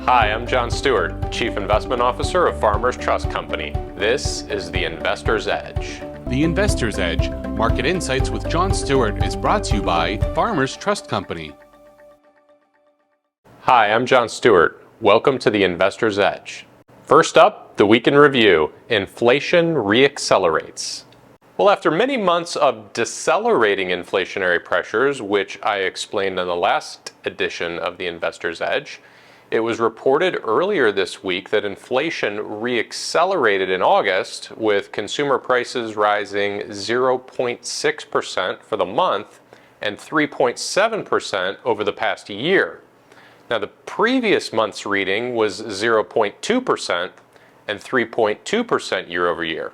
Hi, I'm John Stewart, Chief Investment Officer of Farmers Trust Company. This is the Investor's Edge. The Investor's Edge, Market Insights with John Stewart, is brought to you by Farmers Trust Company. Hi, I'm John Stewart. Welcome to the Investor's Edge. First up, the week in review. Inflation reaccelerates. Well, after many months of decelerating inflationary pressures, which I explained in the last edition of the Investor's Edge, it was reported earlier this week that inflation reaccelerated in August, with consumer prices rising 0.6% for the month and 3.7% over the past year. Now, the previous month's reading was 0.2% and 3.2% year over year.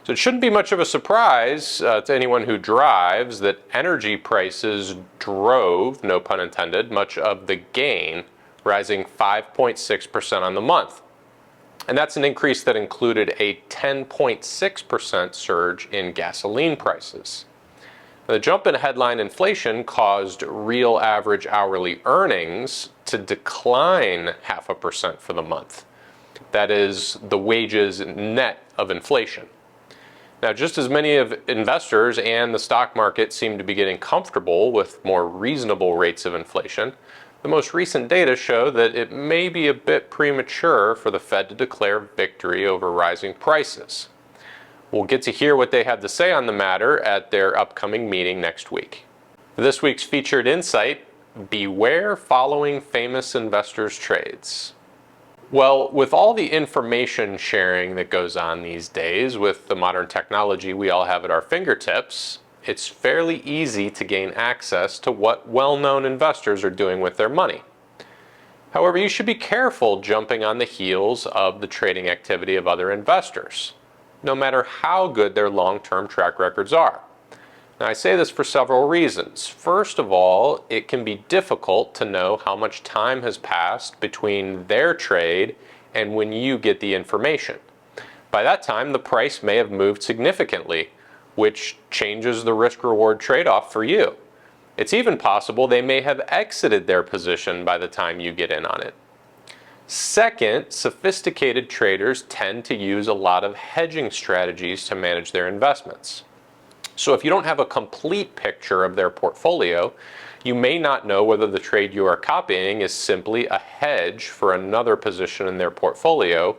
So it shouldn't be much of a surprise to anyone who drives that energy prices drove, no pun intended, much of the gain, rising 5.6% on the month. And that's an increase that included a 10.6% surge in gasoline prices. The jump in headline inflation caused real average hourly earnings to decline 0.5% for the month. That is the wages net of inflation. Now, just as many of investors and the stock market seem to be getting comfortable with more reasonable rates of inflation, the most recent data show that it may be a bit premature for the Fed to declare victory over rising prices. We'll get to hear what they have to say on the matter at their upcoming meeting next week. For this week's featured insight, beware following famous investors' trades. Well, with all the information sharing that goes on these days, with the modern technology we all have at our fingertips, it's fairly easy to gain access to what well-known investors are doing with their money. However, you should be careful jumping on the heels of the trading activity of other investors, no matter how good their long-term track records are. Now, I say this for several reasons. First of all, it can be difficult to know how much time has passed between their trade and when you get the information. By that time, the price may have moved significantly, which changes the risk-reward trade-off for you. It's even possible they may have exited their position by the time you get in on it. Second, sophisticated traders tend to use a lot of hedging strategies to manage their investments. So if you don't have a complete picture of their portfolio, you may not know whether the trade you are copying is simply a hedge for another position in their portfolio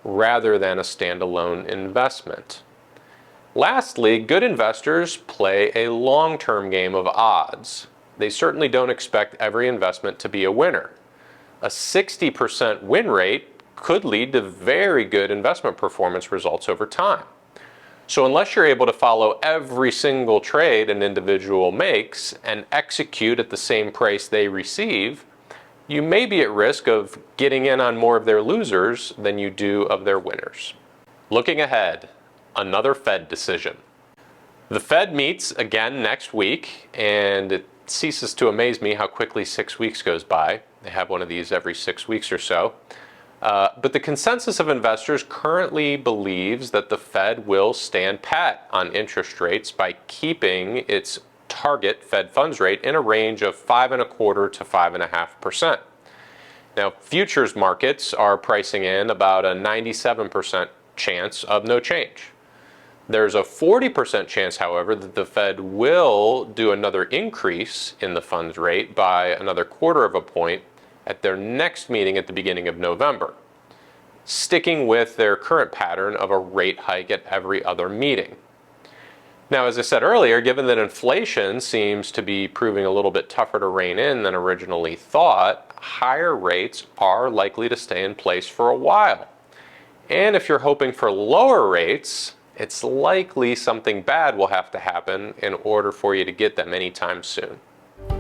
rather than a standalone investment. Lastly, good investors play a long-term game of odds. They certainly don't expect every investment to be a winner. A 60% win rate could lead to very good investment performance results over time. So unless you're able to follow every single trade an individual makes and execute at the same price they receive, you may be at risk of getting in on more of their losers than you do of their winners. Looking ahead, another Fed decision. The Fed meets again next week, and it ceases to amaze me how quickly 6 weeks goes by. They have one of these every 6 weeks or so. But the consensus of investors currently believes that the Fed will stand pat on interest rates by keeping its target Fed funds rate in a range of 5.25% to 5.5%. Now, futures markets are pricing in about a 97% chance of no change. There's a 40% chance, however, that the Fed will do another increase in the funds rate by another 1/4 point at their next meeting at the beginning of November, sticking with their current pattern of a rate hike at every other meeting. Now, as I said earlier, given that inflation seems to be proving a little bit tougher to rein in than originally thought, higher rates are likely to stay in place for a while. And if you're hoping for lower rates, it's likely something bad will have to happen in order for you to get them anytime soon.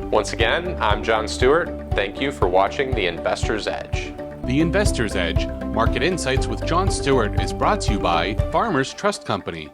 Once again, I'm John Stewart. Thank you for watching The Investor's Edge. The Investor's Edge, Market Insights with John Stewart, is brought to you by Farmers Trust Company.